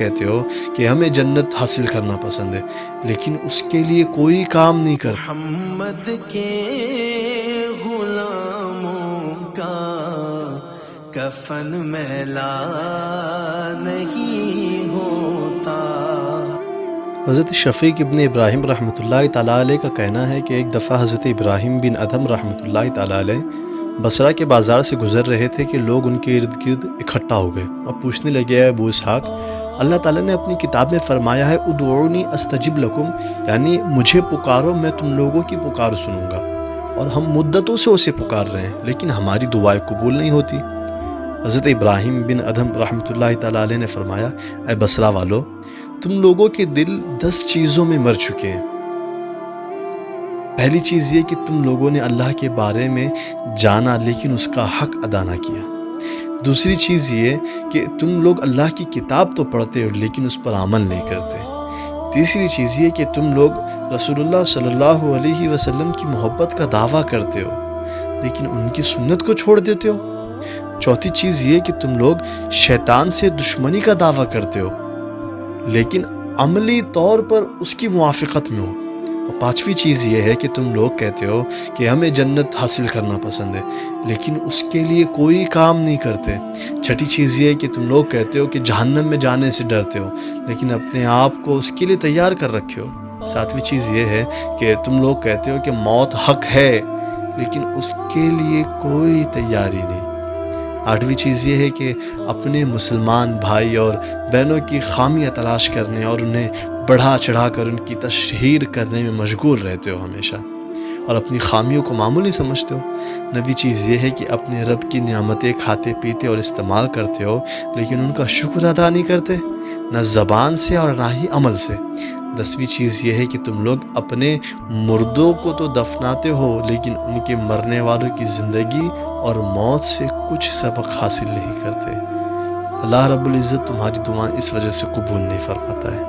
کہتے ہو کہ ہمیں جنت حاصل کرنا پسند ہے لیکن اس کے لیے کوئی کام نہیں کرتے۔ محمد کے غلاموں کا کفن میلا نہیں ہوتا۔ حضرت شفیق ابن ابراہیم رحمۃ اللہ تعالیٰ علیہ کا کہنا ہے کہ ایک دفعہ حضرت ابراہیم بن ادھم رحمۃ اللہ تعالیٰ علیہ بصرہ کے بازار سے گزر رہے تھے کہ لوگ ان کے ارد گرد اکٹھا ہو گئے اور پوچھنے لگے، ابو اسحاق، اللہ تعالیٰ نے اپنی کتاب میں فرمایا ہے ادعونی استجب لکم، یعنی مجھے پکارو میں تم لوگوں کی پکار سنوں گا، اور ہم مدتوں سے اسے پکار رہے ہیں لیکن ہماری دعائیں قبول نہیں ہوتی۔ حضرت ابراہیم بن ادھم رحمۃ اللہ تعالیٰ علیہ نے فرمایا، اے بصرہ والو، تم لوگوں کے دل 10 چیزوں میں مر چکے ہیں۔ پہلی چیز یہ کہ تم لوگوں نے اللہ کے بارے میں جانا لیکن اس کا حق ادا نہ کیا۔ دوسری چیز یہ کہ تم لوگ اللہ کی کتاب تو پڑھتے ہو لیکن اس پر عمل نہیں کرتے۔ تیسری چیز یہ کہ تم لوگ رسول اللہ صلی اللہ علیہ وسلم کی محبت کا دعویٰ کرتے ہو لیکن ان کی سنت کو چھوڑ دیتے ہو۔ چوتھی چیز یہ کہ تم لوگ شیطان سے دشمنی کا دعویٰ کرتے ہو لیکن عملی طور پر اس کی موافقت میں ہو۔ اور پانچویں چیز یہ ہے کہ تم لوگ کہتے ہو کہ ہمیں جنت حاصل کرنا پسند ہے لیکن اس کے لیے کوئی کام نہیں کرتے۔ چھٹی چیز یہ ہے کہ تم لوگ کہتے ہو کہ جہنم میں جانے سے ڈرتے ہو لیکن اپنے آپ کو اس کے لیے تیار کر رکھے ہو۔ ساتویں چیز یہ ہے کہ تم لوگ کہتے ہو کہ موت حق ہے لیکن اس کے لیے کوئی تیاری نہیں۔ آٹھویں چیز یہ ہے کہ اپنے مسلمان بھائی اور بہنوں کی خامیاں تلاش کرنے اور انہیں بڑھا چڑھا کر ان کی تشہیر کرنے میں مشغول رہتے ہو ہمیشہ، اور اپنی خامیوں کو معمولی سمجھتے ہو۔ نویں چیز یہ ہے کہ اپنے رب کی نعمتیں کھاتے پیتے اور استعمال کرتے ہو لیکن ان کا شکر ادا نہیں کرتے، نہ زبان سے اور نہ ہی عمل سے۔ 10ویں چیز یہ ہے کہ تم لوگ اپنے مردوں کو تو دفناتے ہو لیکن ان کے مرنے والوں کی زندگی اور موت سے کچھ سبق حاصل نہیں کرتے۔ اللہ رب العزت تمہاری دعائیں اس وجہ سے قبول نہیں فرماتا ہے۔